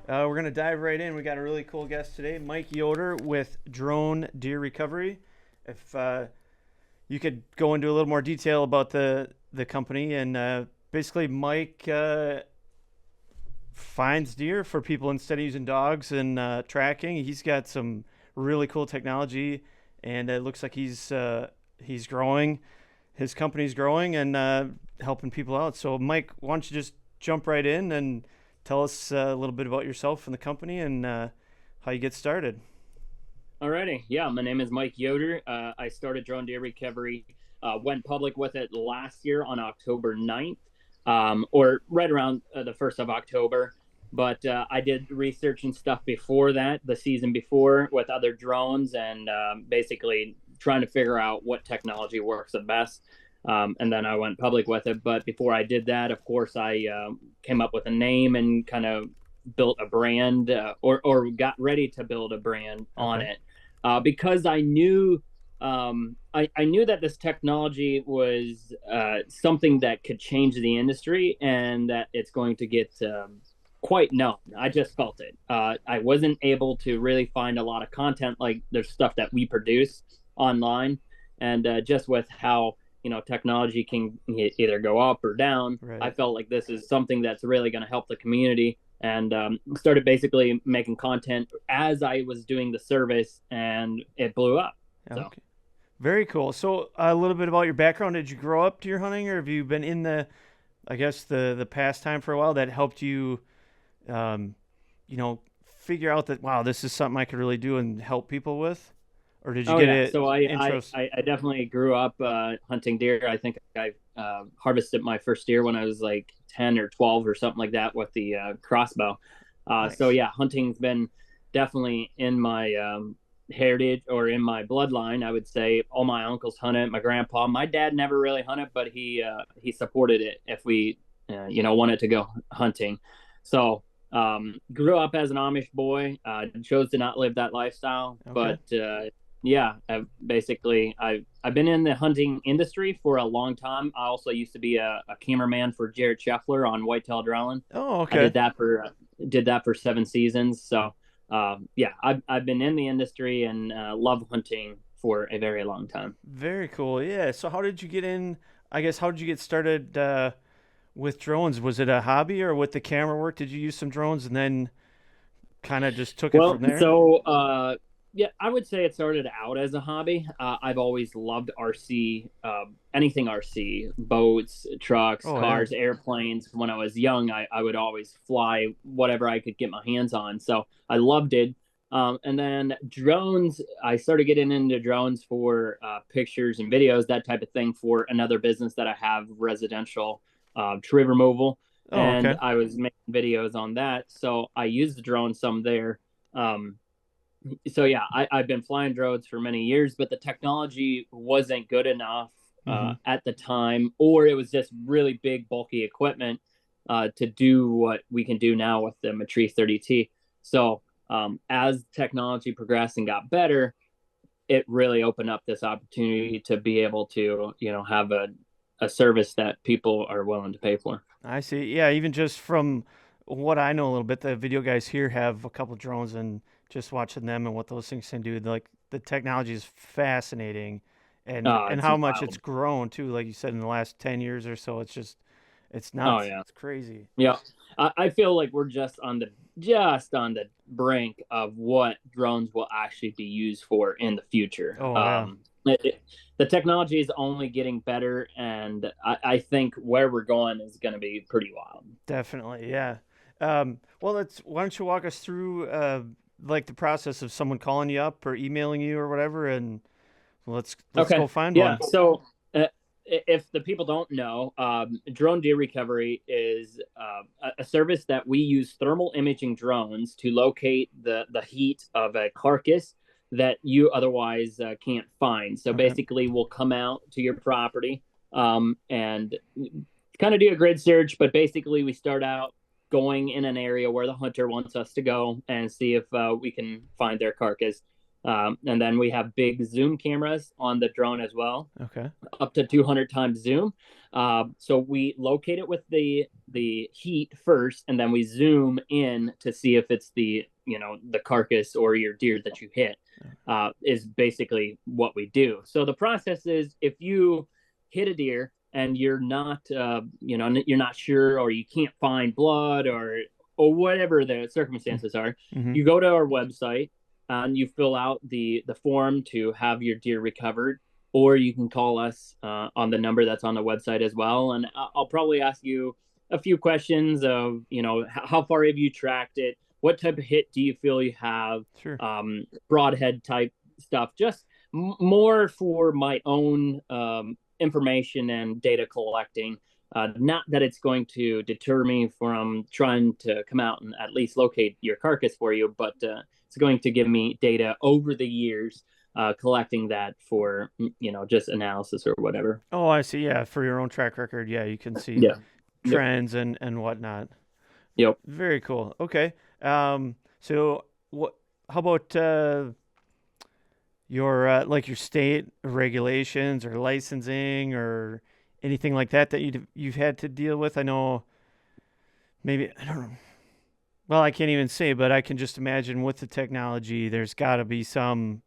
We're going to dive right in. We got a really cool guest today, Mike Yoder with Drone Deer Recovery. If you could go into a little more detail about the company and basically Mike finds deer for people instead of using dogs and tracking. He's got some really cool technology, and it looks like he's growing. His company's growing and helping people out. So, Mike, why don't you just jump right in and tell us a little bit about yourself and the company and how you get started. Alrighty. Yeah, my name is Mike Yoder. I started Drone Deer Recovery, went public with it last year on October 9th, or right around the 1st of October. But I did research and stuff before that, the season before, with other drones and basically trying to figure out what technology works the best. And then I went public with it. But before I did that, of course, I came up with a name and kind of built a brand or got ready to build a brand on Okay. it because I knew I knew that this technology was something that could change the industry and that it's going to get quite known. I just felt it. I wasn't able to really find a lot of content like there's stuff that we produce online, and just with how technology can either go up or down. I Right. felt like this is something that's really going to help the community, and started basically making content as I was doing the service, and it blew up. So Okay. Very cool. So, a little bit about your background. Did you grow up deer hunting, or have you been in I guess, the pastime for a while that helped you, um, figure out that, wow, this is something I could really do and help people with? Or did you oh get yeah, it so I I, interest? I I definitely grew up hunting deer. I think I harvested my first deer when I was like 10 or 12 or something like that with the crossbow. So Nice. yeah, hunting's been definitely in my heritage or in my bloodline. I would say all my uncles hunted. My grandpa, my dad never really hunted, but he supported it if we wanted to go hunting. So grew up as an Amish boy. Chose to not live that lifestyle, Okay. but yeah, I've been in the hunting industry for a long time. I also used to be a cameraman for Jared Scheffler on Whitetail Drone. Oh, I okay. did that for 7 seasons. So yeah, I've been in the industry and love hunting for a very long time. Very cool. Yeah. So, how did you get in? I guess, how did you get started with drones? Was it a hobby or with the camera work? Did you use some drones and then kind of just took it Well, from there? so yeah, I would say it started out as a hobby. I've always loved RC, anything RC, boats, trucks, Oh, yeah. cars, airplanes. When I was young, I would always fly whatever I could get my hands on. So I loved it. And then drones, I started getting into drones for pictures and videos, that type of thing, for another business that I have, residential tree removal. Oh, And okay. I was making videos on that. So I used the drone some there. Um, so yeah, I've been flying drones for many years, but the technology wasn't good enough Mm-hmm. at the time, or it was just really big, bulky equipment to do what we can do now with the Matrice 30T. So as technology progressed and got better, it really opened up this opportunity to be able to, have a service that people are willing to pay for. I see. Yeah, even just from what I know a little bit, the video guys here have a couple drones, and just watching them and what those things can do, like the technology is fascinating, and It's how much it's wild. grown too. Like you said, in the last 10 years or so, it's Oh nuts. yeah. It's crazy. Yeah, I feel like we're just on the brink of what drones will actually be used for in the future. Oh yeah, The technology is only getting better, and I think where we're going is going to be pretty wild. definitely. Yeah. Well, let's. Why don't you walk us through like the process of someone calling you up or emailing you or whatever, and let's Okay. go find Yeah. one. So, if the people don't know, drone deer recovery is a service that we use thermal imaging drones to locate the heat of a carcass that you otherwise can't find. So Okay. basically, we'll come out to your property and kind of do a grid search, but basically, we start out going in an area where the hunter wants us to go and see if we can find their carcass. And then we have big zoom cameras on the drone as well, Okay. up to 200 times zoom. So we locate it with the heat first, and then we zoom in to see if it's the carcass or your deer that you hit. Is basically what we do. So the process is, if you hit a deer and you're not sure, or you can't find blood, or whatever the circumstances are, Mm-hmm. you go to our website and you fill out the form to have your deer recovered, or you can call us on the number that's on the website as well. And I'll probably ask you a few questions of, how far have you tracked it? What type of hit do you feel you have? Sure. Broadhead type stuff, just more for my own information and data collecting. Not that it's going to deter me from trying to come out and at least locate your carcass for you, but it's going to give me data over the years, collecting that for just analysis or whatever. Oh, I see. Yeah, for your own track record, yeah, you can see Yeah. Yep. trends and whatnot. Yep. Very cool. Okay. So what? How about your like your state regulations or licensing or anything like that that you've had to deal with? I know maybe I don't know. Well, I can't even say, but I can just imagine with the technology, there's got to be Oh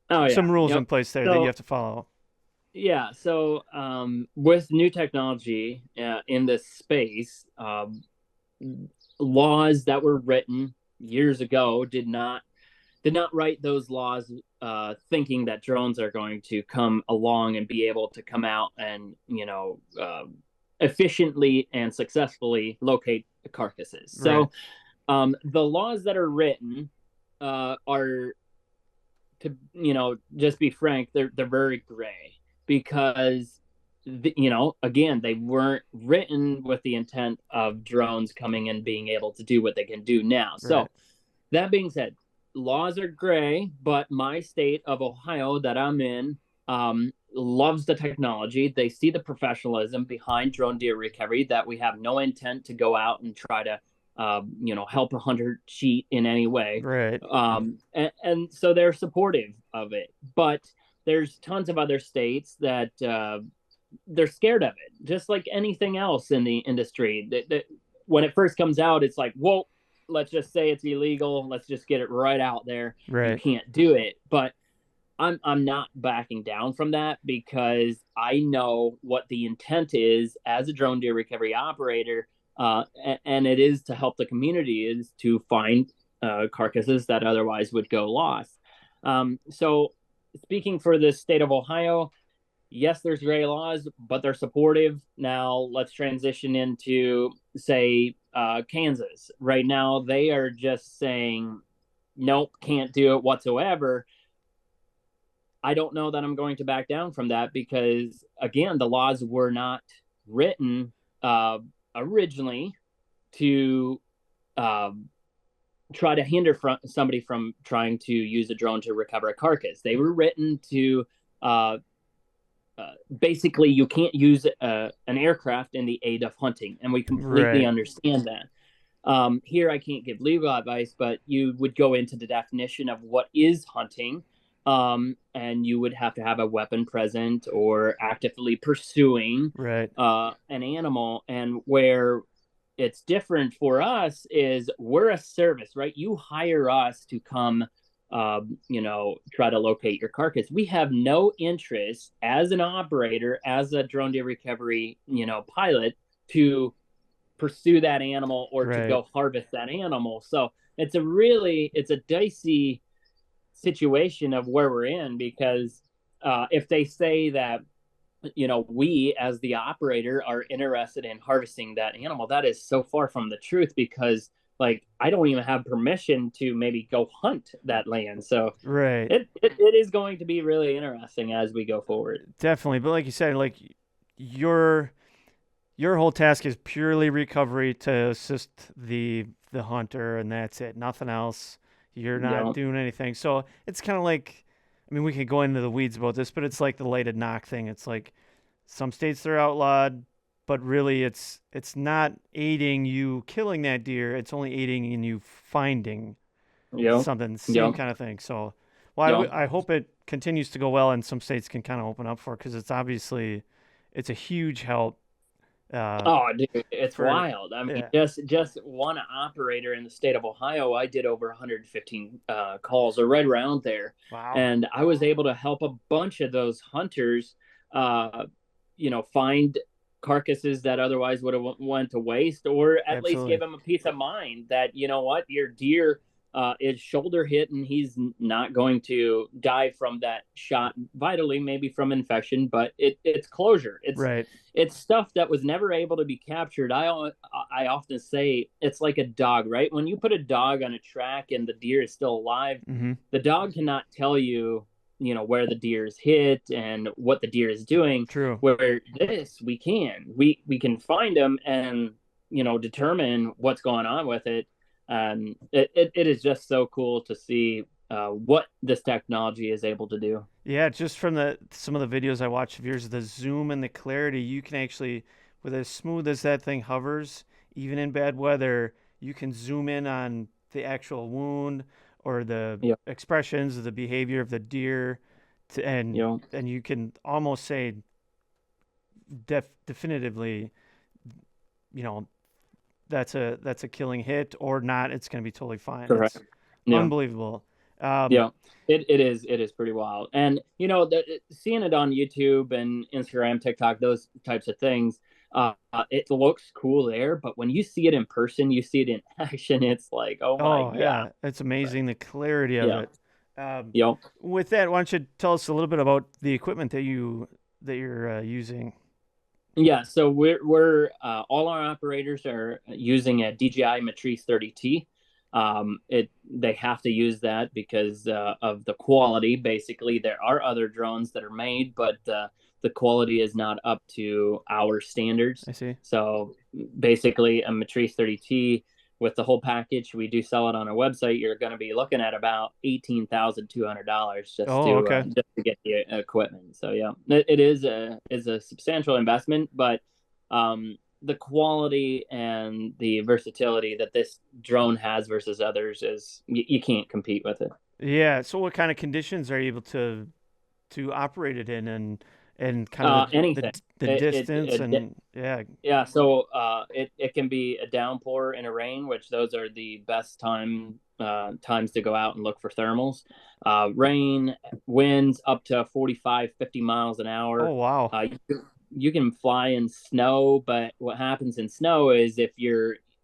yeah. some rules in Yep. place there that you So have to follow. yeah. So with new technology in this space, laws that were written years ago did not write those laws thinking that drones are going to come along and be able to come out and efficiently and successfully locate the carcasses. Right. So the laws that are written are, to just be frank, they're very gray, because again, they weren't written with the intent of drones coming and being able to do what they can do now. Right. So that being said, laws are gray, but my state of Ohio that I'm in loves the technology. They see the professionalism behind drone deer recovery, that we have no intent to go out and try to help a hunter cheat in any way. Right. And so they're supportive of it. But there's tons of other states that they're scared of it, just like anything else in the industry. That when it first comes out, it's like, whoa, let's just say it's illegal. Let's just get it right out there. You Right. can't do it. But I'm not backing down from that, because I know what the intent is as a drone deer recovery operator, and it is to help the community, is to find carcasses that otherwise would go lost. So, speaking for the state of Ohio, yes, there's gray laws, but they're supportive. Now let's transition into, say, Kansas. Right now, they are just saying, nope, can't do it whatsoever. I don't know that I'm going to back down from that, because, again, the laws were not written uh, originally to uh, try to hinder somebody from trying to use a drone to recover a carcass. They were written to uh, basically, you can't use an aircraft in the aid of hunting, and we completely Right. understand that. Here, I can't give legal advice, but you would go into the definition of what is hunting, and you would have to have a weapon present or actively pursuing Right. an animal. And where it's different for us is, we're a service, right? You hire us to come, try to locate your carcass. We have no interest as an operator, as a drone deer recovery, pilot, to pursue that animal or to Right. go harvest that animal. So it's a dicey situation of where we're in, because if they say that we as the operator are interested in harvesting that animal, that is so far from the truth, because like, I don't even have permission to maybe go hunt that land. So Right. it is going to be really interesting as we go forward. Definitely. But like you said, like your your whole task is purely recovery to assist the hunter, and that's it. Nothing else. You're not Yeah. doing anything. So it's kind of like, I mean, we could go into the weeds about this, but it's like the lighted knock thing. It's like some states they're outlawed, but really it's not aiding you killing that deer. It's only aiding in you finding Yeah. something. Same Yeah. kind of thing. So Well, You know, I hope it continues to go well and some states can kind of open up for it because it's obviously it's a huge help uh, oh, dude, it's for wild. I mean, yeah. just one operator in the state of Ohio, I did over 115 calls, or right around there, Wow. and I was able to help a bunch of those hunters, uh, find carcasses that otherwise would have went to waste, or at least give Absolutely. them a peace of mind that you know what, your deer is shoulder hit and he's not going to die from that shot vitally, maybe from infection, but it's closure. Right. It's stuff that was never able to be captured. I often say it's like a dog, right? When you put a dog on a track and the deer is still alive, Mm-hmm. the dog cannot tell you, where the deer is hit and what the deer is doing. True. Where this we can find them and determine what's going on with it. It is just so cool to see what this technology is able to do. Yeah, just from the some of the videos I watched of yours, the zoom and the clarity, you can actually, with as smooth as that thing hovers, even in bad weather, you can zoom in on the actual wound or the Yeah, expressions of the behavior of the deer, to, you know, and you can almost say definitively, you know, that's a killing hit or not. It's going to be totally fine. correct. It's Yeah. unbelievable. Um, Yeah, it is pretty wild, and seeing it on YouTube and Instagram, TikTok, those types of things, it looks cool there. But when you see it in person, you see it in action. It's like, oh my Oh god! yeah, it's amazing the clarity of Yeah, it. Um, yep, with that, why don't you tell us a little bit about the equipment that you're using? yeah. So we're all our operators are using a DJI Matrice 30T. They have to use that because of the quality. Basically, there are other drones that are made, but the quality is not up to our standards. I see. So basically, a Matrice 30T with the whole package, we do sell it on our website. You're going to be looking at about $18,200 Oh, okay. just to get the equipment. So yeah, it is a substantial investment, but the quality and the versatility that this drone has versus others is you can't compete with it. Yeah. So, what kind of conditions are you able to operate it in, and kind of Anything. the distance and yeah. Yeah, so it can be a downpour and a rain, which those are the best times to go out and look for thermals. Rain, winds up to 45, 50 miles an Oh hour. wow. You can fly in snow, but what happens in snow is if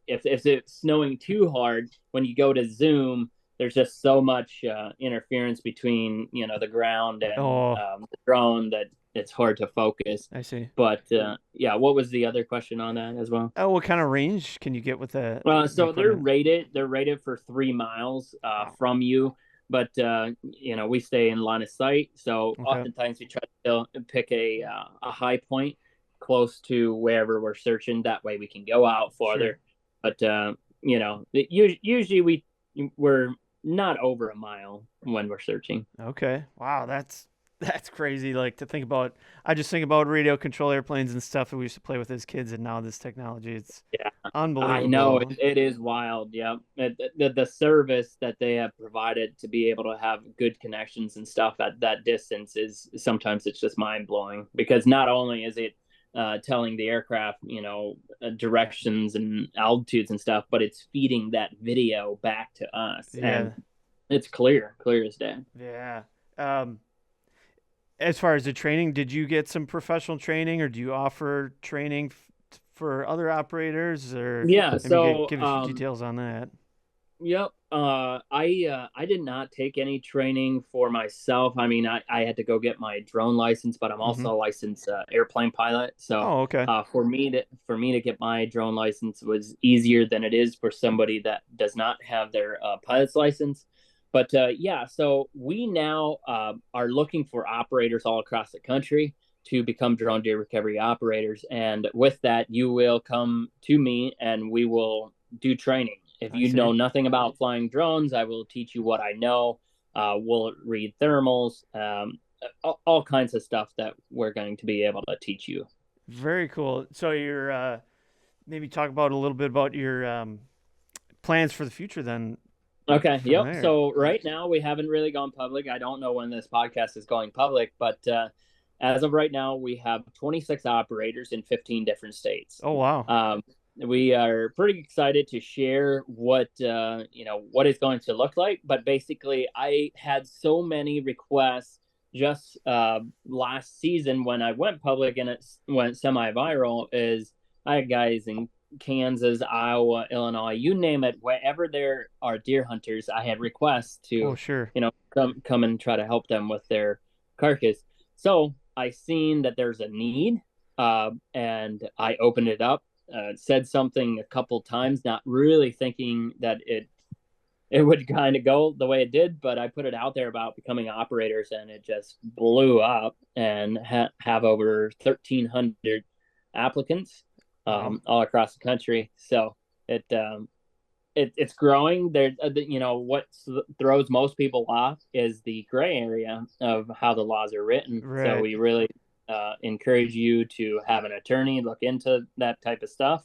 it's snowing too hard, when you go to zoom, there's just so much interference between the ground and Oh, the drone that it's hard to focus. I see. But yeah, what was the other question on that as well? Oh, what kind of range can you get with the So they're equipment? rated. They're rated for 3 miles Wow. from you, but we stay in line of sight. So Okay. oftentimes we try to pick a high point close to wherever we're searching. That way we can go out Sure. farther. But usually we're not over a mile when we're searching. Okay. Wow, that's crazy. Like to think about. I just think about radio control airplanes and stuff that we used to play with as kids, and now this technology. It's Yeah, I know unbelievable. it is wild. Yeah, the service that they have provided to be able to have good connections and stuff at that distance is sometimes it's just mind blowing because not only is it telling the aircraft, directions and altitudes and stuff, but it's feeding that video back to us, and Yeah. it's clear as day. Yeah. Um, as far as the training, did you get some professional training, or do you offer training for other operators, or Yeah, maybe so give us details on that? yep. I did not take any training for myself. I mean, I had to go get my drone license, but I'm Mm-hmm. also a licensed airplane pilot. So Oh, okay. for me to get my drone license was easier than it is for somebody that does not have their pilot's license. But yeah, so we now are looking for operators all across the country to become drone deer recovery operators, and with that, you will come to me, and we will do training. If I you see. know nothing about flying drones, I will teach you what I know. We'll read thermals, all kinds of stuff that we're going to be able to teach you. Very cool. So you're maybe talk about a little bit about your plans for the future then. Okay. from Yep. there. So right now we haven't really gone public. I don't know when this podcast is going public, but as of right now, we have 26 operators in 15 different states. Oh wow. Um, we are pretty excited to share what what it's going to look like. But basically, I had so many requests just last season when I went public and it went semi-viral. Is I had guys in Kansas, Iowa, Illinois, you name it, wherever there are deer hunters, I had requests Oh to, sure. come and try to help them with their carcass. So I seen that there's a need, and I opened it up, said something a couple times, not really thinking that it would kind of go the way it did, but I put it out there about becoming operators, and it just blew up and have over 1,300 applicants Wow. all across the country. So it it's growing. There, what throws most people off is the gray area of how the laws are written. So Right. we really encourage you to have an attorney look into that type of stuff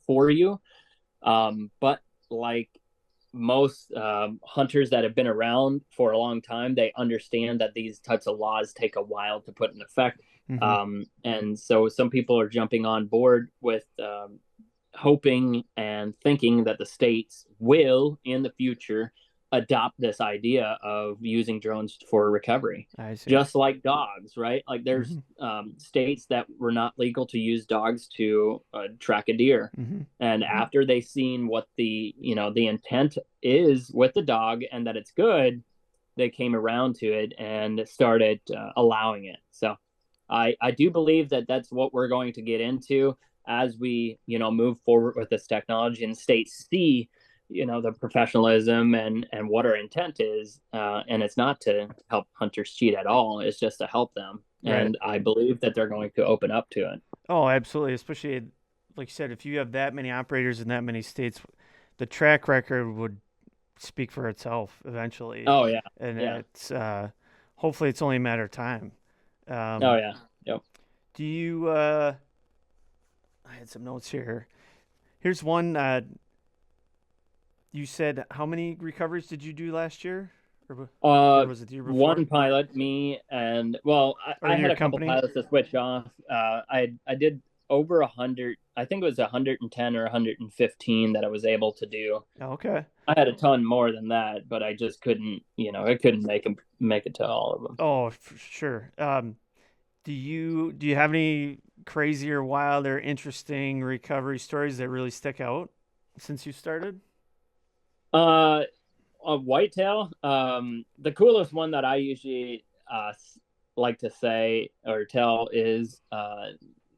for you. But like most hunters that have been around for a long time, they understand that these types of laws take a while to put in effect. Mm-hmm. And so some people are jumping on board with hoping and thinking that the states will, in the future, adopt this idea of using drones for recovery, I see. just like dogs, right? Like there's Mm-hmm. states that were not legal to use dogs to track a deer, Mm-hmm. and after they seen what the intent is with the dog and that it's good, they came around to it and started allowing it. So I do believe that that's what we're going to get into as we move forward with this technology, and states see the professionalism and what our intent is, and it's not to help hunters cheat at all, it's just to help them, Right. and I believe that they're going to open up to it. Oh, absolutely. Especially like you said, if you have that many operators in that many states, the track record would speak for itself eventually, Oh yeah. and Yeah. it's hopefully it's only a matter of time. Oh Um, yeah. Yep. do you? I had some notes here. Here's one. You said how many recoveries did you do last year, or Uh, was it the year before, one pilot, me, and well, or I had your a couple company? pilots to switch off. I did over 100. I think it was 110 or 115 that I was able to do. Oh, okay. I had a ton more than that, but I just couldn't. I couldn't make it to all of them. Oh, for sure. Do you have any crazy or wild or interesting recovery stories that really stick out since you started? Uh, a whitetail. The coolest one that I usually like to say or tell is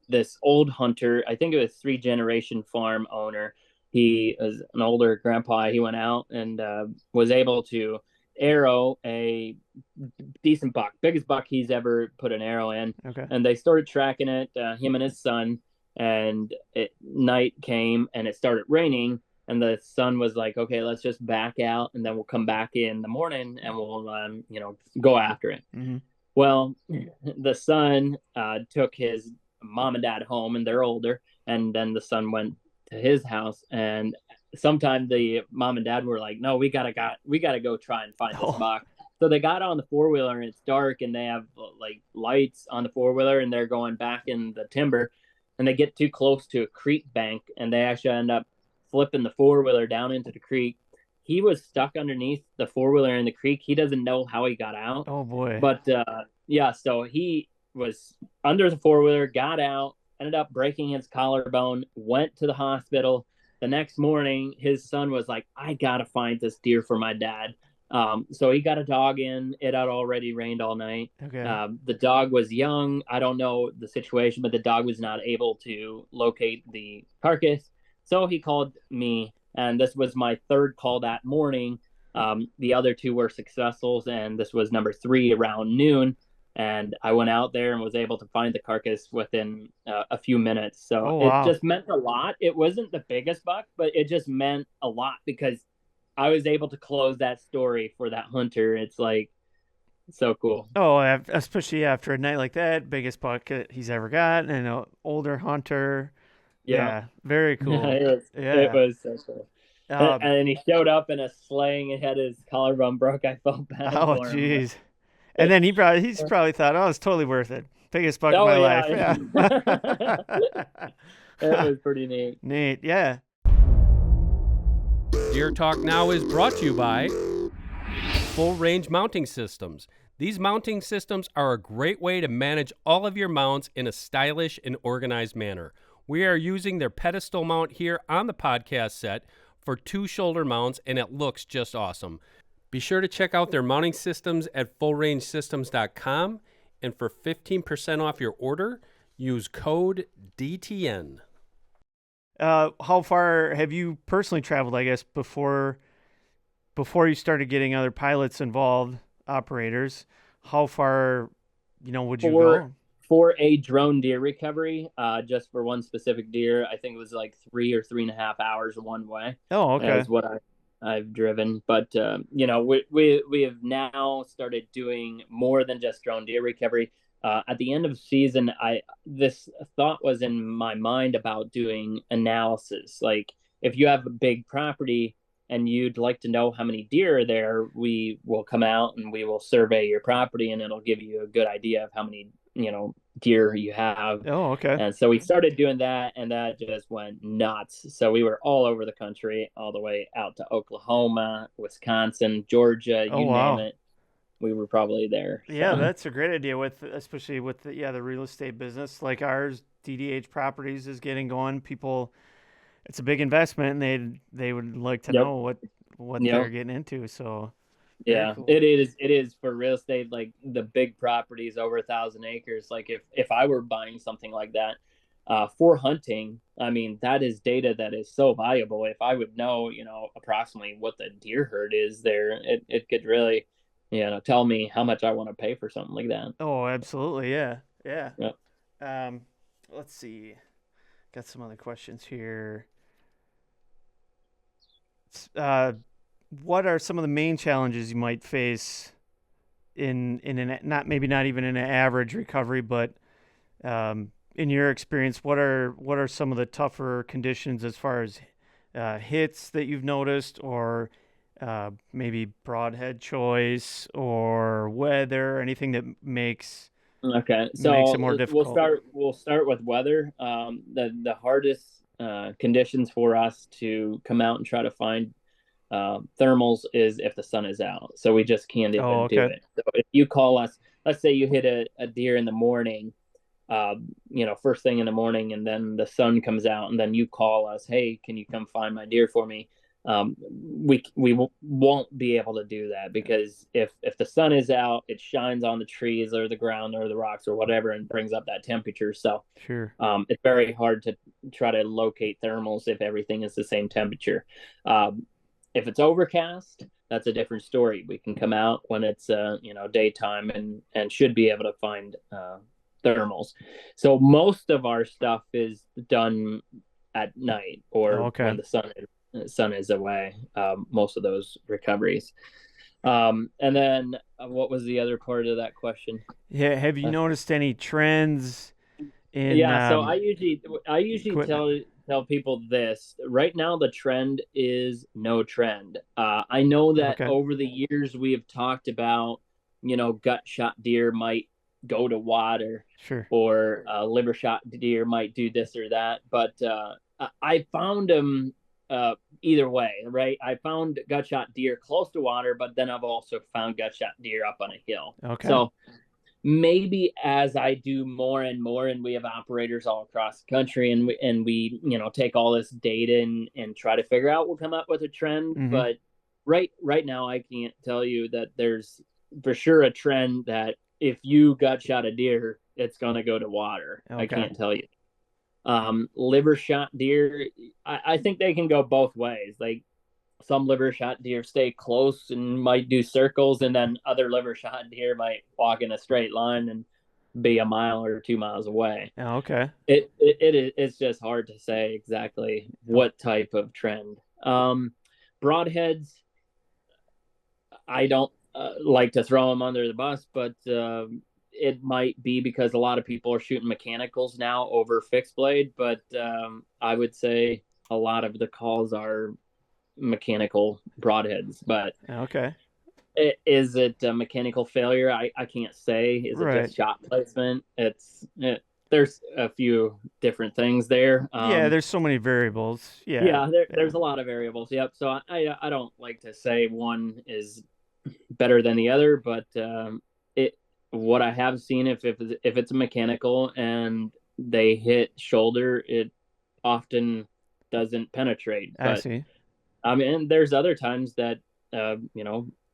this old hunter. I think it was three-generation farm owner. He was an older grandpa. He went out and was able to arrow a decent buck, biggest buck he's ever put an arrow in. Okay. And they started tracking it, him and his son. And night came and it started raining. And the son was like, "Okay, let's just back out, and then we'll come back in the morning, and we'll, go after it." Mm-hmm. Well, the son took his mom and dad home, and they're older. And then the son went to his house, and sometime the mom and dad were like, "No, we gotta go try and find this Oh, buck." So they got on the four wheeler, and it's dark, and they have like lights on the four wheeler, and they're going back in the timber, and they get too close to a creek bank, and they actually end up flipping the four wheeler down into the creek. He was stuck underneath the four wheeler in the creek. He doesn't know how he got out, oh boy. but yeah, so he was under the four wheeler, got out, ended up breaking his collarbone, went to the hospital. The next morning, his son was like, "I gotta find this deer for my dad." So he got a dog in. It had already rained all night. Okay. The dog was young. I don't know the situation, but the dog was not able to locate the carcass. So he called me, and this was my third call that morning. The other two were successfuls, and this was number three around noon. And I went out there and was able to find the carcass within a few minutes. So Oh it wow. just meant a lot. It wasn't the biggest buck, but it just meant a lot because I was able to close that story for that hunter. It's like so cool. Oh, especially after a night like that, biggest buck he's ever got, and an older hunter. Yeah, Yeah, very cool. it was Yeah. it was so cool. Uh, And he showed up in a sling and had his collarbone broke. I felt bad oh, for him. jeez. And then he's probably thought, oh, it's totally worth it. Biggest buck of Oh my life. yeah. Yeah. It was pretty neat. Neat. Yeah. Deer Talk Now is brought to you by Full Range Mounting Systems. These mounting systems are a great way to manage all of your mounts in a stylish and organized manner. We are using their pedestal mount here on the podcast set for 2 shoulder mounts, and it looks just awesome. Be sure to check out their mounting systems at fullrangesystems.com, and for 15% off your order, use code DTN. How far have you personally traveled, I guess, before you started getting other pilots involved, operators? How far, would you go? For a drone deer recovery, just for one specific deer, I think it was like 3 or 3.5 hours one way. Oh, okay. Is what I've driven. But we have now started doing more than just drone deer recovery. At the end of season, this thought was in my mind about doing analysis. Like if you have a big property and you'd like to know how many deer are there, we will come out and we will survey your property, and it'll give you a good idea of how many deer you have. Oh, okay. And so we started doing that, and that just went nuts. So we were all over the country, all the way out to Oklahoma, Wisconsin, Georgia, Oh, you wow. name it. We were probably there. Yeah, So, that's a great idea especially with the real estate business like ours. DDH Properties is getting going. People, it's a big investment, and they would like to yep, know what they're yep. getting into. So very Yeah, cool. it is. It is for real estate, like the big properties over 1,000 acres. Like if I were buying something like that, for hunting, I mean that is data that is so valuable. If I would know, approximately what the deer herd is there, it could really, tell me how much I want to pay for something like that. Oh, absolutely. Yeah. Yeah. Yeah. Um, let's see. Got some other questions here. Uh, what are some of the main challenges you might face in an not even in an average recovery, but in your experience, what are some of the tougher conditions as far as hits that you've noticed, or maybe broadhead choice or weather, anything that Okay, makes it more so difficult? we'll start with weather. The hardest conditions for us to come out and try to find thermals is if the sun is out. So we just can't Oh, even do okay. it. So if you call us, let's say you hit a deer in the morning, first thing in the morning, and then the sun comes out, and then you call us, hey, can you come find my deer for me? We won't be able to do that, because if the sun is out, it shines on the trees or the ground or the rocks or whatever and brings up that temperature. So Sure. it's very hard to try to locate thermals if everything is the same temperature. If it's overcast, that's a different story. We can come out when it's daytime and should be able to find thermals. So most of our stuff is done at night Oh, or okay. when the sun is away. Most of those recoveries. And then what was the other part of that question? Yeah. Have you Uh, noticed any trends in yeah, so I usually equipment? tell people this. Right now the trend is no trend. I know that Okay. over the years we have talked about, gut shot deer might go to water, Sure. or liver shot deer might do this or that, but I found them either way, right? I found gut shot deer close to water, but then I've also found gut shot deer up on a hill. Okay. So maybe as I do more and more, and we have operators all across the country, and we take all this data and try to figure out, we'll come up with a trend. Mm-hmm. But right now, I can't tell you that there's for sure a trend that if you gut shot a deer, it's gonna go to water. I Okay. can't tell you. Liver shot deer, I think they can go both ways. Like some liver shot deer stay close and might do circles, and then other liver shot deer might walk in a straight line and be a mile or 2 miles away. Okay. It's just hard to say exactly Oh, what type of trend. Broadheads, I don't like to throw them under the bus, but it might be because a lot of people are shooting mechanicals now over fixed blade. But I would say a lot of the calls are mechanical broadheads, but Okay. is it a mechanical failure? I can't say. Is it Right. just shot placement? There's a few different things there. Yeah, there's so many variables. Yeah. Yeah, Yeah. there's a lot of variables. Yep. So I don't like to say one is better than the other, but it what I have seen, if it's a mechanical and they hit shoulder, it often doesn't penetrate. I But see. I mean, there's other times that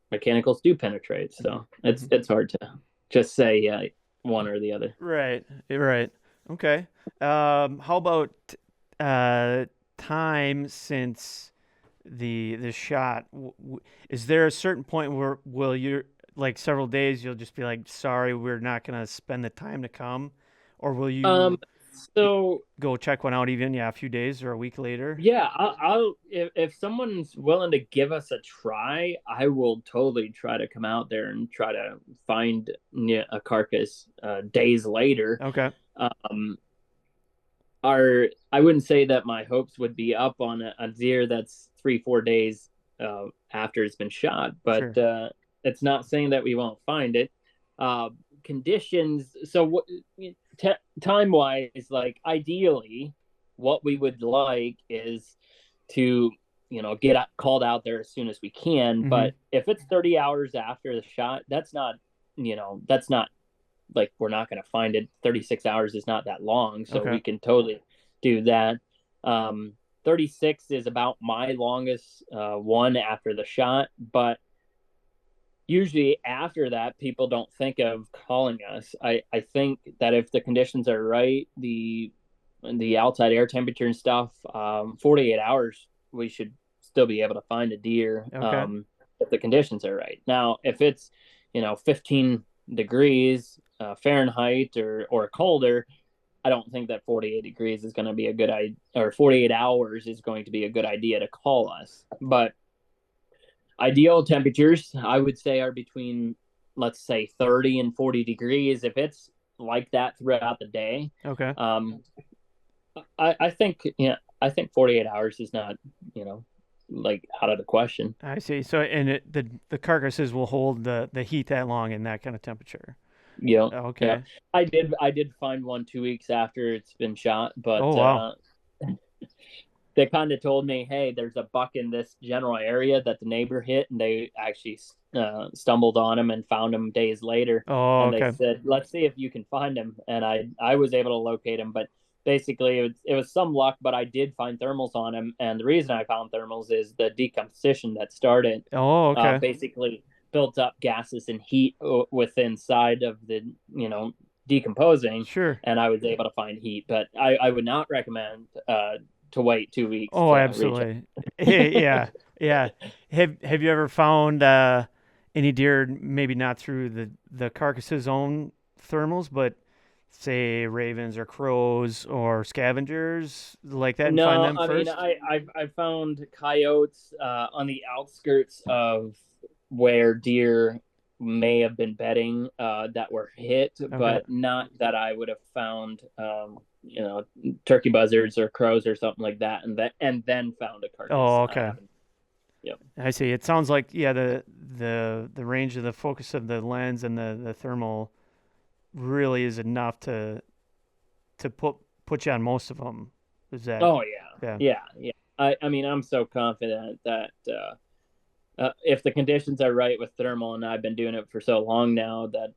mechanicals do penetrate. Hmm. So Hmm. it's hard to just say one or the other. Right. Right. Okay. How about uh, time since the shot? Is there a certain point where will you like several days you'll just be like, sorry, we're not gonna spend the time to come, or will Um, you i- so go check one out even a few days or a week later? yeah, I'll if someone's willing to give us a try, I will totally try to come out there and try to find a carcass days later. Okay. Um, I wouldn't say that my hopes would be up on a deer that's 3 4 days after it's been shot, but Sure. it's not saying that we won't find it. Uh, Conditions. So what time wise, like ideally, what we would like is to get called out there as soon as we can. Hmm. But if it's 30 hours after the shot, that's not like we're not going to find it. 36 hours is not that long, so Okay. we can totally do that. 36 is about my longest one after the shot, but usually after that, people don't think of calling us. I think that if the conditions are right, the outside air temperature and stuff, 48 hours, we should still be able to find a deer Okay. if the conditions are right. Now, if it's 15 degrees Fahrenheit or colder, I don't think that 48 degrees is going to be a good idea, or 48 hours is going to be a good idea to call us. But ideal temperatures, I would say, are between, let's say, 30 and 40 degrees. If it's like that throughout the day, Okay. um, I think, I think 48 hours is not, you know, like out of the question. I see. So, and the carcasses will hold the heat that long in that kind of temperature. Yeah, yeah. Okay. I did find one 2 weeks after it's been shot, Oh but wow. they kind of told me, hey, there's a buck in this general area that the neighbor hit, and they actually stumbled on him and found him days later. Oh And they okay. said, let's see if you can find him. And I was able to locate him, but basically it was some luck. But I did find thermals on him, and the reason I found thermals is the decomposition that started Oh okay. basically built up gases and heat within side of the decomposing, Sure. and I was able to find heat. But I would not recommend to wait 2 weeks Oh, to reach absolutely. Yeah, yeah. Have you ever found any deer, maybe not through the carcass's own thermals, but say ravens or crows or scavengers like that, and find No, them I mean, first? I found coyotes on the outskirts of where deer may have been bedding that were hit, Okay. but not that I would have found turkey buzzards or crows or something like that, and then found a carcass. Oh, I okay. haven't. Yep. I see. It sounds like yeah, the range of the focus of the lens and the thermal really is enough to put you on most of them. Is that Oh yeah, yeah? yeah, yeah. I mean, I'm so confident that if the conditions are right with thermal, and I've been doing it for so long now, that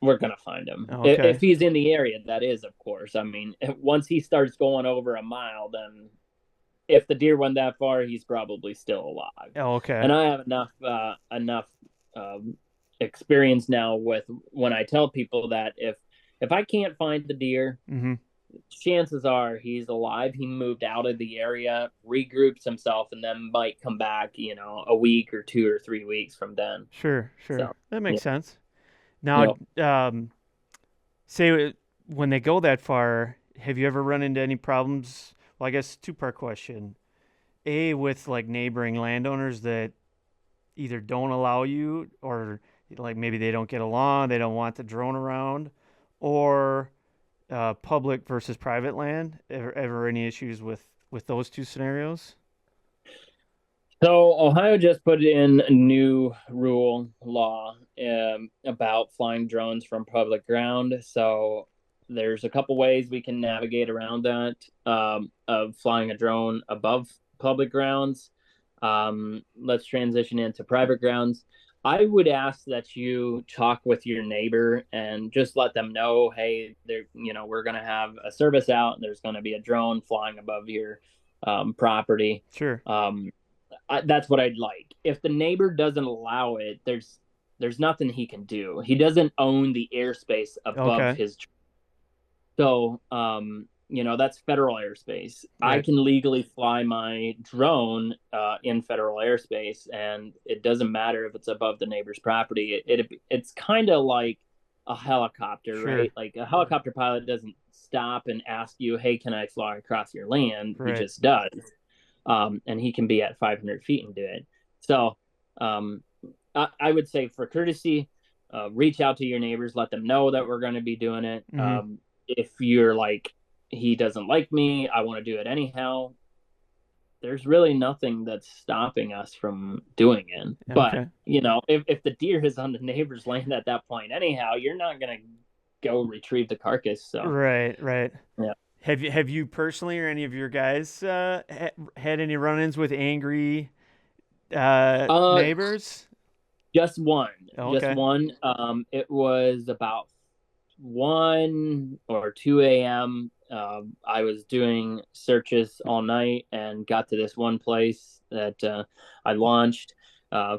we're gonna find him Oh, if okay. he's in the area. That is, of course. I mean, once he starts going over a mile, then if the deer went that far, he's probably still alive. Oh, okay. And I have enough um, experience now with when I tell people that if I can't find the deer, Mm-hmm. chances are he's alive. He moved out of the area, regroups himself, and then might come back, a week or 2 or 3 weeks from then. Sure, sure. So, That yeah, makes sense. Now, you say when they go that far, have you ever run into any problems? Well, I guess two-part question. A, with like neighboring landowners that either don't allow you or like maybe they don't get along, they don't want the drone around, or public versus private land. Ever any issues with those two scenarios? So Ohio just put in a new rule law about flying drones from public ground. So there's a couple ways we can navigate around that, of flying a drone above public grounds. Let's transition into private grounds. I would ask that you talk with your neighbor and just let them know, hey, we're going to have a service out, and there's going to be a drone flying above your property. Sure. That's what I'd like. If the neighbor doesn't allow it, there's nothing he can do. He doesn't own the airspace above Okay. his. So, that's federal airspace. I Right. can legally fly my drone in federal airspace, and it doesn't matter if it's above the neighbor's property. It's kind of like a helicopter, Sure. right? Like a helicopter pilot doesn't stop and ask you, "Hey, can I fly across your land?" He Right. just does, and he can be at 500 feet and do it. So, um, I would say for courtesy, reach out to your neighbors, let them know that we're going to be doing it. Mm-hmm. If you're like, he doesn't like me, I want to do it anyhow, there's really nothing that's stopping us from doing it. But, Okay. if the deer is on the neighbor's land at that point, anyhow, you're not going to go retrieve the carcass. So, Right. Right. yeah. Have you personally or any of your guys had any run-ins with angry Uh, neighbors? just one, Oh, just okay. one. It was about 1 or 2 a.m. I was doing searches all night and got to this one place that I launched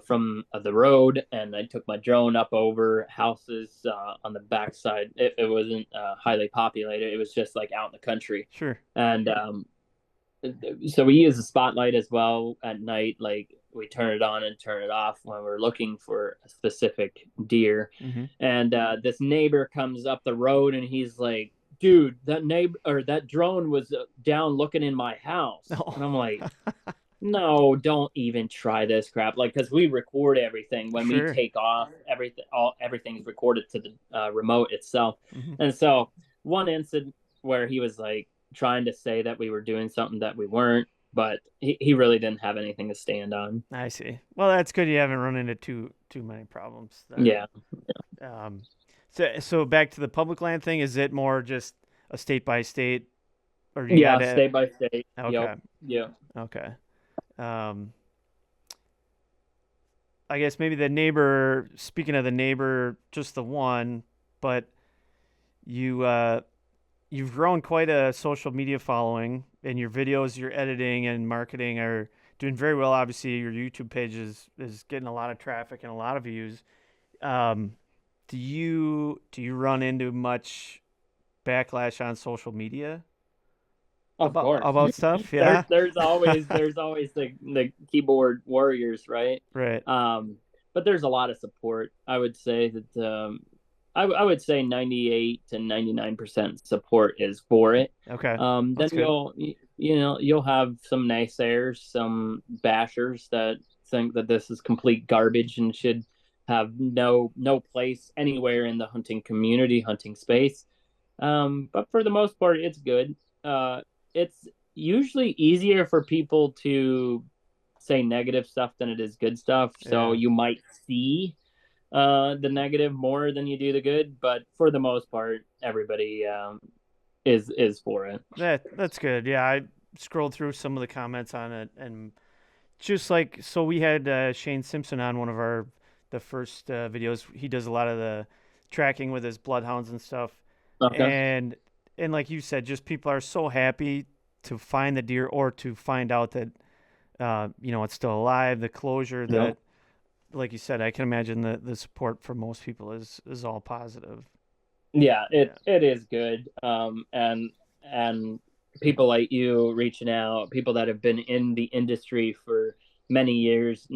from the road, and I took my drone up over houses on the backside. It wasn't highly populated. It was just like out in the country. Sure. And so we use a spotlight as well at night. Like we turn it on and turn it off when we're looking for a specific deer. Mm-hmm. And this neighbor comes up the road and he's like, "Dude, that neighbor or that drone was down looking in my house." And I'm Oh. like, "No, don't even try this crap." Like, because we record everything when we Sure. take off. Everything's recorded to the remote itself. Mm-hmm. And so one incident where he was like trying to say that we were doing something that we weren't, but he really didn't have anything to stand on. I see. Well, that's good. You haven't run into too many problems then. Yeah. Um, so back to the public land thing. Is it more just a state by state, or you got Yeah, to? state by state. Yep. Okay. Yeah. Okay. Um, I guess maybe the neighbor. Speaking of the neighbor, just the one, but you you've grown quite a social media following, and your videos, your editing and marketing are doing very well. Obviously, your YouTube page is getting a lot of traffic and a lot of views. Um, do you run into much backlash on social media Of about course. stuff? There, Yeah. there's always the keyboard warriors, right? Right. But there's a lot of support. I would say that I would say 98 to 99% support is for it. Okay. Then That's good. you'll have some naysayers, some bashers that think that this is complete garbage and should have no place anywhere in the hunting community, hunting space. But for the most part, it's good. It's usually easier for people to say negative stuff than it is good stuff. So Yeah. you might see the negative more than you do the good, but for the most part, everybody is for it. That's good. Yeah, I scrolled through some of the comments on it, and just like so, we had Shane Simpson on one of the first videos. He does a lot of the tracking with his bloodhounds and stuff, Okay. and like you said, just people are so happy to find the deer or to find out that it's still alive. The closure Yep. that, like you said, I can imagine the support from most people is all positive. Yeah, Yeah. it is good. And people like you reaching out, people that have been in the industry for many years,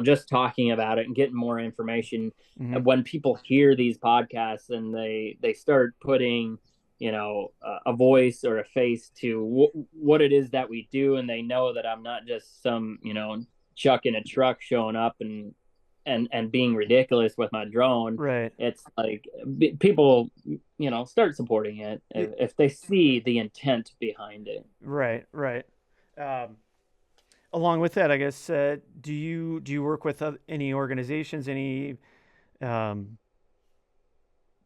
just talking about it and getting more information. Hmm. And when people hear these podcasts and they start putting, a voice or a face to what it is that we do, and they know that I'm not just some, chuck in a truck showing up and being ridiculous with my drone. Right. It's like people, start supporting it if they see the intent behind it. Right. Right. Um, along with that, I guess, do you work with any organizations, any um,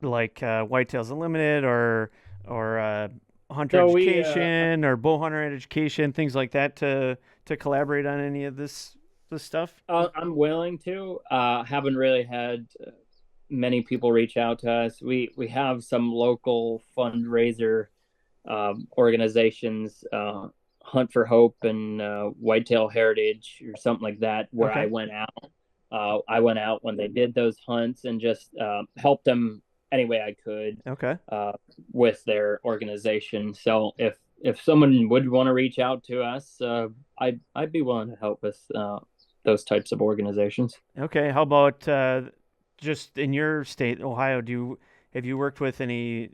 like Whitetails Unlimited or Hunter So we Education or Bow Hunter Education, things like that, to collaborate on any of this stuff? I'm willing to. Haven't really had many people reach out to us. We have some local fundraiser organizations, Hunt for Hope and Whitetail Heritage or something like that, where I Okay. went out. I went out when they did those hunts and just helped them any way I could Okay. uh, with their organization. So if someone would want to reach out to us, I'd be willing to help with those types of organizations. Okay. How about just in your state, Ohio? Have you worked with any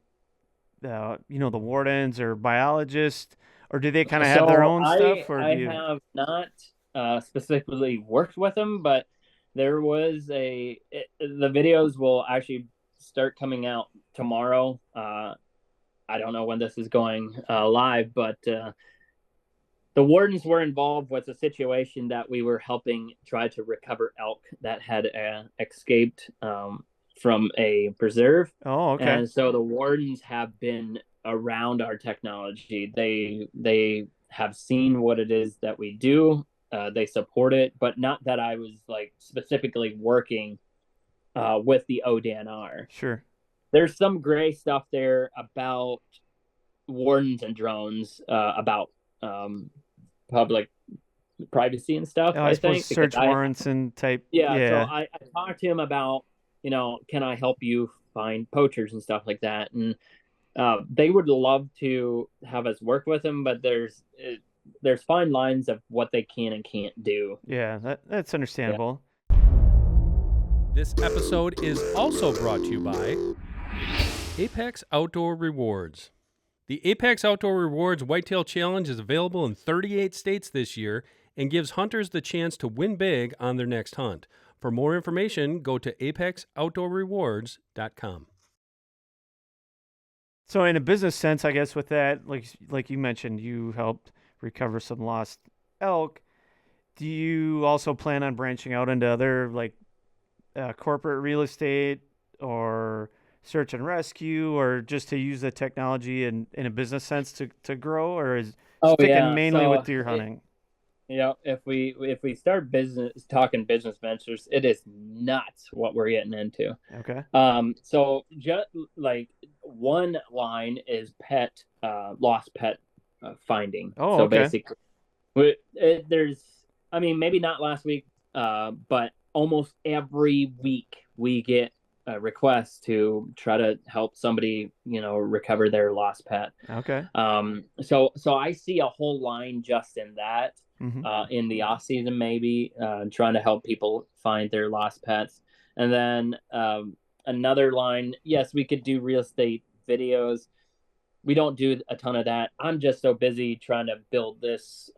the wardens or biologists, or do they kind of have their So own I stuff, or do I you? have not specifically worked with them, but there was the videos will actually start coming out tomorrow. I don't know when this is going live, but the wardens were involved with a situation that we were helping try to recover elk that had escaped from a preserve. Oh, okay. And so the wardens have been around our technology. They have seen what it is that we do. They support it, but not that I was like specifically working with the ODNR. Sure. There's some gray stuff there about wardens and drones, about um, public privacy and stuff. Oh, I I suppose think because search warrants and type. yeah, so Yeah. I talked to him about, can I help you find poachers and stuff like that, and they would love to have us work with them, but there's fine lines of what they can and can't do. Yeah. That's Yeah. understandable. This episode is also brought to you by Apex Outdoor Rewards. The Apex Outdoor Rewards Whitetail Challenge is available in 38 states this year and gives hunters the chance to win big on their next hunt. For more information, go to apexoutdoorrewards.com. So, in a business sense, I guess with that, like you mentioned, you helped recover some lost elk. Do you also plan on branching out into other like corporate real estate or search and rescue, or just to use the technology in a business sense to grow, or is Oh sticking yeah. mainly with deer hunting? If we start talking business ventures, it is nuts what we're getting into. Okay. So just like one line is lost pet finding. Oh, So okay. basically, there's, I mean, maybe not last week, but almost every week we get requests to try to help somebody, recover their lost pet. Okay. So I see a whole line just in that, Mm-hmm. in the off season, maybe trying to help people find their lost pets. And then another line, yes, we could do real estate videos. We don't do a ton of that. I'm just so busy trying to build this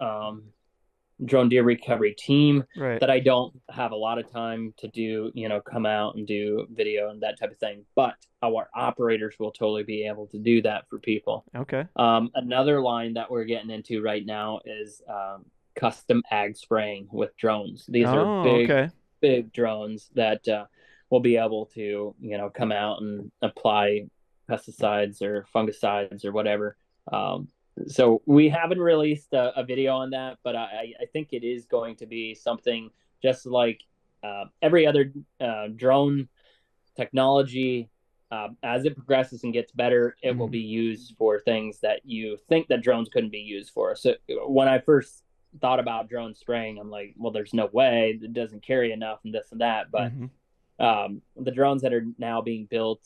drone deer recovery team Right. that I don't have a lot of time to do, come out and do video and that type of thing. But our operators will totally be able to do that for people. Okay. Another line that we're getting into right now is custom ag spraying with drones. These are Oh, okay. big drones that will be able to, come out and apply pesticides or fungicides or whatever. So we haven't released a video on that, but I think it is going to be something just like every other drone technology. As it progresses and gets better, it will Mm-hmm. be used for things that you think that drones couldn't be used for. So when I first thought about drone spraying, I'm like, well, there's no way, it doesn't carry enough and this and that. But Mm-hmm. the drones that are now being built,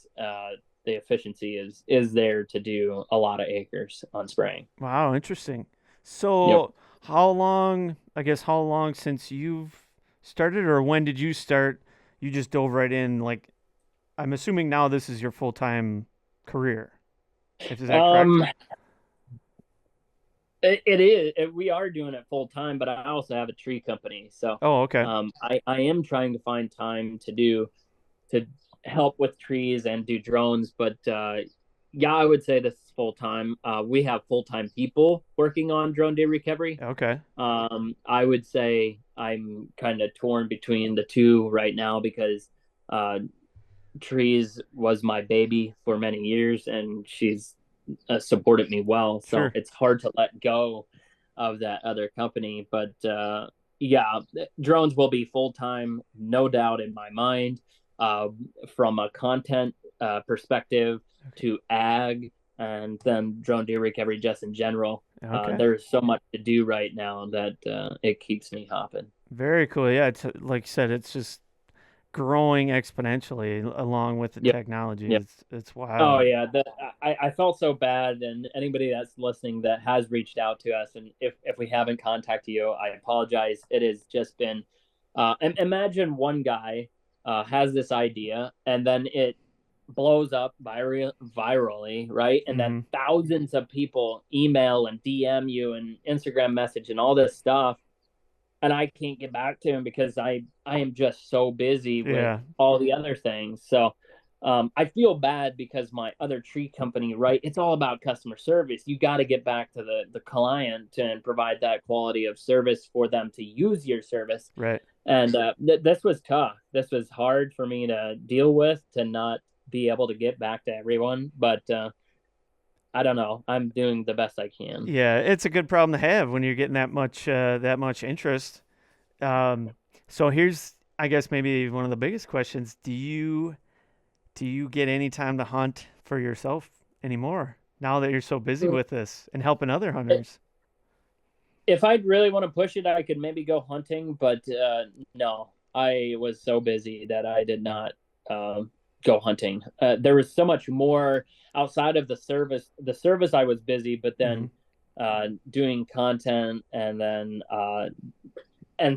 the efficiency is there to do a lot of acres on spraying. Wow, interesting. Yep. So, how long since you've started, or when did you start? You just dove right in. Like, I'm assuming now this is your full-time career. Is that correct? Um, it is. We are doing it full time, but I also have a tree company, so Oh, okay. I am trying to find time to help with trees and do drones. But yeah, I would say this is full time. We have full time people working on drone deer recovery. Okay. I would say I'm kind of torn between the two right now because uh, Trees was my baby for many years, and she's supported me well. So Sure. it's hard to let go of that other company. But yeah, drones will be full time, no doubt in my mind. Uh, from a content perspective to ag, and then drone deer recovery just in general. Okay. There's so much to do right now that it keeps me hopping. Very cool. Yeah, it's like you said, it's just growing exponentially along with the Yep. technology. Yep. It's Oh wild. yeah, I felt so bad, and anybody that's listening that has reached out to us, and if we haven't contacted you, I apologize. It has just been, imagine one guy has this idea, and then it blows up virally, right? And then Mm-hmm. thousands of people email and DM you and Instagram message and all this stuff, and I can't get back to him because I am just so busy with Yeah. all the other things. So I feel bad because my other tree company, right? It's all about customer service. You got to get back to the client and provide that quality of service for them to use your service. Right. And this was tough. This was hard for me to deal with, to not be able to get back to everyone. But I don't know. I'm doing the best I can. Yeah, it's a good problem to have when you're getting that much interest. Um, so here's, I guess, maybe one of the biggest questions: do you get any time to hunt for yourself anymore now that you're so busy with this and helping other hunters? If I'd really want to push it, I could maybe go hunting, but no, I was so busy that I did not go hunting. There was so much more outside of the service. The service I was busy, but Mm-hmm. then doing content, and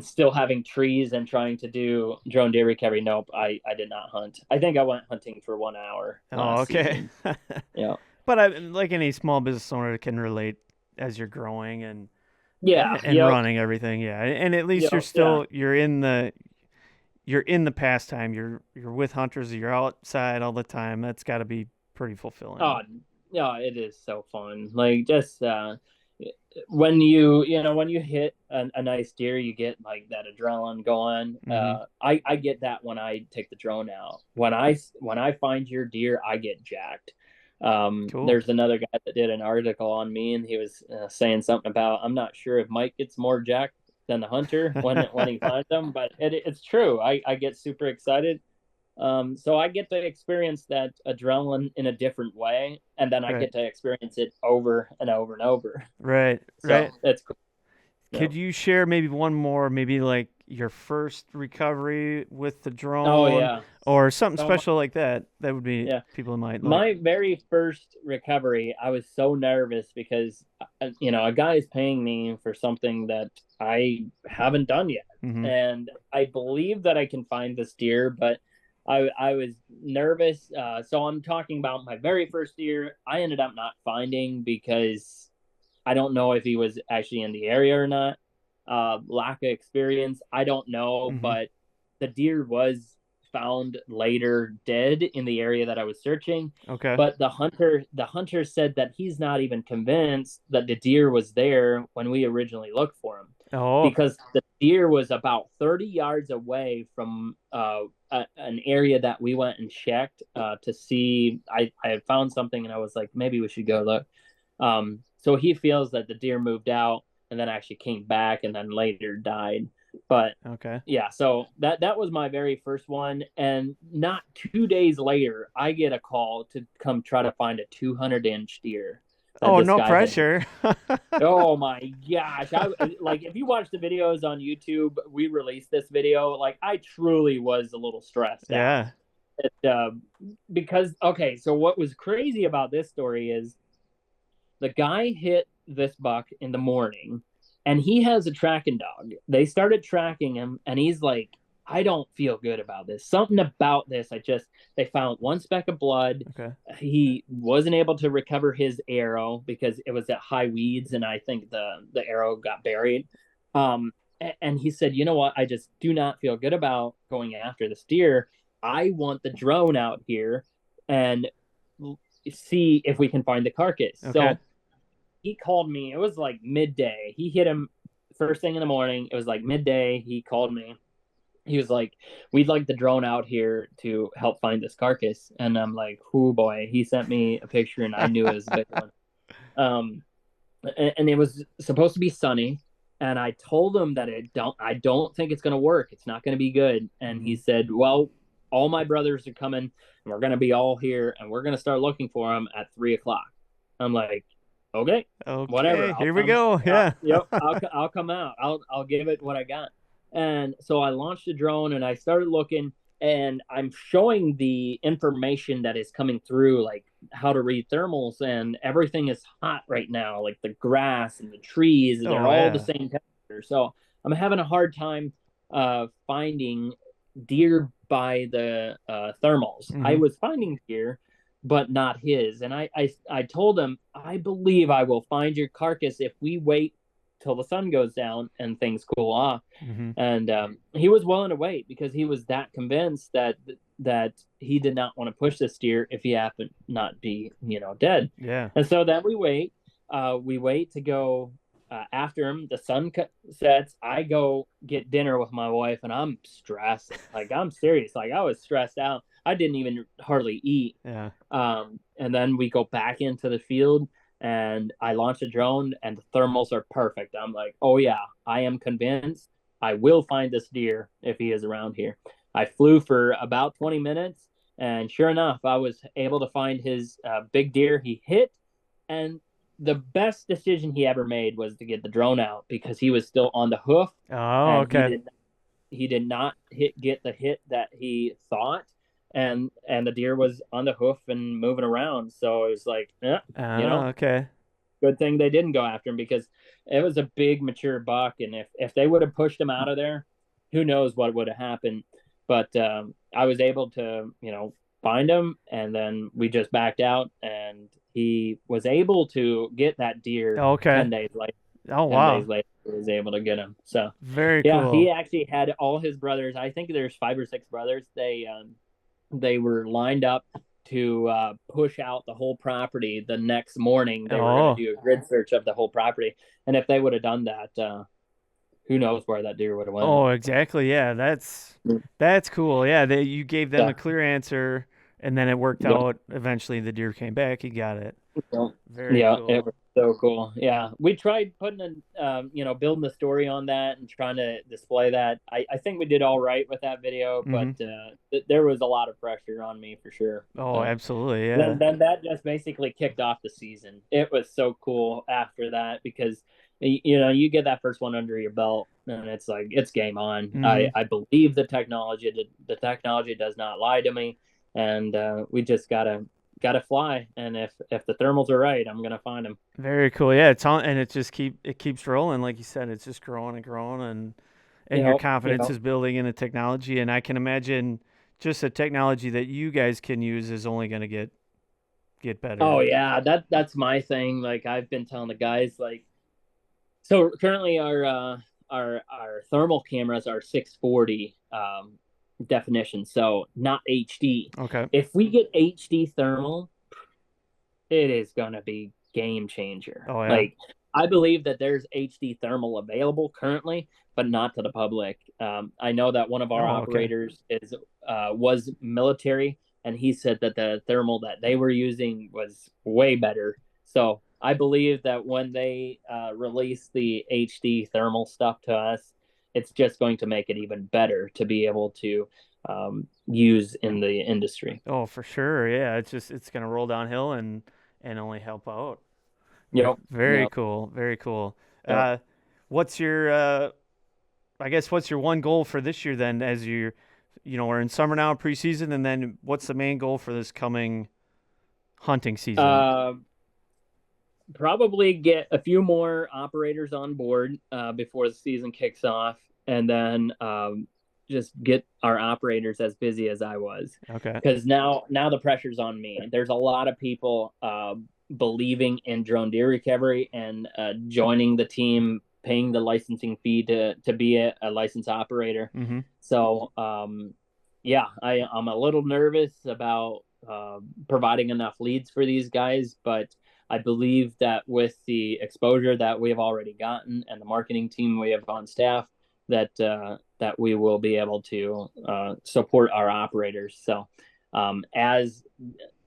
still having trees and trying to do drone deer recovery. Nope, I did not hunt. I think I went hunting for 1 hour Oh, last okay. season. Yeah, But like any small business owner can relate as you're growing yeah, and yep, running everything. Yeah, and at least yep, yeah. you're in the pastime. You're with hunters. You're outside all the time. That's got to be pretty Oh, fulfilling. yeah, it is so fun. Like just when you hit a nice deer, you get like that adrenaline going. Mm-hmm. I get that when I take the drone out. When I find your deer, I get jacked. Cool. There's another guy that did an article on me, and he was saying something about, I'm not sure if Mike gets more jacked than the hunter when he finds them, but it's true. I get super excited. So I get to experience that adrenaline in a different way, and then I Right. get to experience it over and over and over. Right. So Right. it's cool. Yeah. Could you share maybe one more, maybe like your first recovery with the Oh drone yeah. or something So special like that? That would be yeah, people might like. my very first recovery, I was so nervous because a guy is paying me for something that I haven't done yet, Mm-hmm. and I believe that I can find this deer, but I was nervous. So I'm talking about my very first deer. I ended up not finding because I don't know if he was actually in the area or not. Lack of experience, I don't know, Mm-hmm. but the deer was found later dead in the area that I was searching. Okay. But the hunter said that he's not even convinced that the deer was there when we originally looked for him, Oh. because the deer was about 30 yards away from an area that we went and checked to see. I had found something, and I was like, maybe we should go look. So he feels that the deer moved out and then actually came back and then later died. But Okay. yeah, so that was my very first one, and not 2 days later, I get a call to come try to find a 200-inch deer that Oh, this no guy had. pressure. Oh my gosh! Like if you watch the videos on YouTube, we released this video. Like I truly was a little stressed out. Yeah. It, because okay, so what was crazy about this story is the guy hit this buck in the morning, and he has a tracking dog. They started tracking him, and he's like, I don't feel good about this. Something about this. They found one speck of blood. Okay. He wasn't able to recover his arrow because it was at high weeds, and I think the arrow got buried. And he said, you know what? I just do not feel good about going after this deer. I want the drone out here and see if we can find the carcass. Okay. So he called me. It was like midday. He hit him first thing in the morning. It was like midday. He called me. He was like, "We'd like the drone out here to help find this carcass." And I'm like, "Oh boy!" He sent me a picture, and I knew it was a big one. Um, and it was supposed to be sunny. And I told him that I don't think it's going to work. It's not going to be good. And he said, "Well, all my brothers are coming, and we're going to be all here, and we're going to start looking for them at 3:00." I'm like, "Okay, whatever. Here we go. Yeah. Yep, I'll come out. I'll give it what I got." And so I launched a drone, and I started looking, and I'm showing the information that is coming through, like how to read thermals, and everything is hot right now, like the grass and the trees, they're all the same temperature. So I'm having a hard time finding deer by the thermals. I was finding deer, but not his. And I told him, "I believe I will find your carcass if we wait till the sun goes down and things cool off." And he was willing to wait because he was that convinced that he did not want to push this deer if he happened not be dead. Yeah. And so then we wait to go after him. The sun sets. I go get dinner with my wife, and I'm stressed. Like, I'm serious. Like, I was stressed out. I didn't even hardly eat. Yeah. And then we go back into the field, and I launch a drone, and the thermals are perfect. I'm like, "Oh yeah, I am convinced I will find this deer if he is around here." I flew for about 20 minutes, and sure enough, I was able to find his big deer he hit. And the best decision he ever made was to get the drone out because he was still on the hoof. Oh, okay. He did not get the hit that he thought. And the deer was on the hoof and moving around. So it was like, okay. Good thing they didn't go after him because it was a big mature buck. And if they would have pushed him out of there, who knows what would have happened. But I was able to, find him, and then we just backed out, and he was able to get that deer 10 days later. Oh, wow. 10 days later, he was able to get him. So very cool. He actually had all his brothers. I think there's 5 or 6 brothers. They were lined up to push out the whole property the next morning. They were going to do a grid search of the whole property. And if they would have done that, who knows where that deer would have went. Oh, exactly. Yeah, that's cool. Yeah, you gave them a clear answer, and then it worked out. Eventually, the deer came back. He got it. Very cool. It was so cool. Yeah, we tried putting building the story on that and trying to display that. I think we did all right with that video, but there was a lot of pressure on me for sure. Oh, absolutely. Yeah. Then that just basically kicked off the season. It was so cool after that because you get that first one under your belt, and it's like it's game on. I believe the technology. The technology does not lie to me, and we just gotta fly. And if the thermals are right, I'm gonna find them. Very cool. Yeah, it's on, and it keeps rolling. Like you said, it's just growing and growing, and your confidence is building in the technology. And I can imagine just the technology that you guys can use is only going to get better. Oh yeah, that's my thing. Like I've been telling the guys, like, so currently our thermal cameras are 640 definition, so not HD. Okay. If we get HD thermal, it is gonna be game changer. Oh yeah. Like I believe that there's HD thermal available currently, but not to the public. I know that one of our operators was military, and he said that the thermal that they were using was way better. So I believe that when they release the HD thermal stuff to us, it's just going to make it even better to be able to use in the industry. Oh, for sure. Yeah, it's going to roll downhill and only help out. Yep. Very cool. Very cool. Yep. What's your one goal for this year then, as we're in summer now, preseason, and then what's the main goal for this coming hunting season? Probably get a few more operators on board before the season kicks off, and then just get our operators as busy as I was. Okay. Because now the pressure's on me. There's a lot of people believing in drone deer recovery and joining the team, paying the licensing fee to be a licensed operator. Mm-hmm. So I'm a little nervous about providing enough leads for these guys, but I believe that with the exposure that we have already gotten and the marketing team we have on staff, that we will be able to support our operators. So as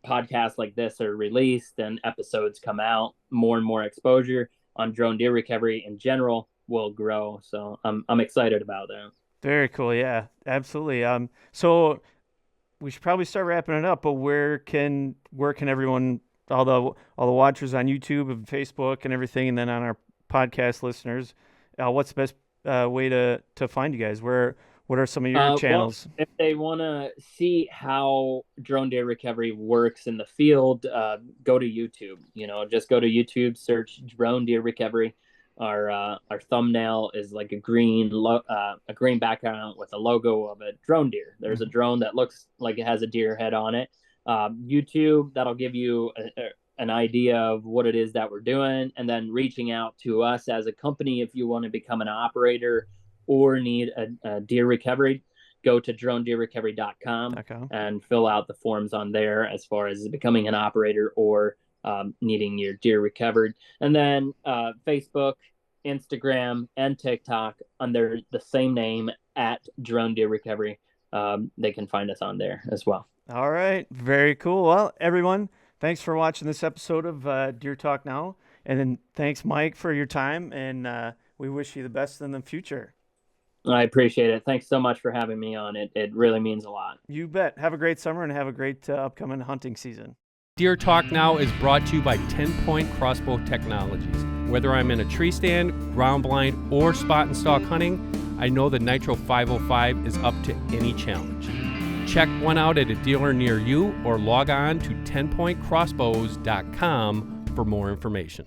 podcasts like this are released and episodes come out, more and more exposure on drone deer recovery in general will grow. So I'm excited about that. Very cool. Yeah, absolutely. So we should probably start wrapping it up, but where can everyone, all the watchers on YouTube and Facebook and everything, and then on our podcast listeners, what's the best way to find you guys? What are some of your channels? Well, if they want to see how drone deer recovery works in the field, go to YouTube. Just go to YouTube, search drone deer recovery. Our thumbnail is like a green background with a logo of a drone deer. There's a drone that looks like it has a deer head on it. YouTube, that'll give you an idea of what it is that we're doing, and then reaching out to us as a company if you want to become an operator or need a deer recovery. Go to dronedeerrecovery.com and fill out the forms on there as far as becoming an operator or needing your deer recovered. And then Facebook, Instagram, and TikTok under the same name at Drone Deer Recovery. They can find us on there as well. All right. Very cool. Well, everyone, thanks for watching this episode of Deer Talk Now. And then thanks, Mike, for your time. And we wish you the best in the future. I appreciate it. Thanks so much for having me on. It really means a lot. You bet. Have a great summer and have a great upcoming hunting season. Deer Talk Now is brought to you by 10-Point Crossbow Technologies. Whether I'm in a tree stand, ground blind, or spot and stalk hunting, I know the Nitro 505 is up to any challenge. Check one out at a dealer near you or log on to 10pointcrossbows.com for more information.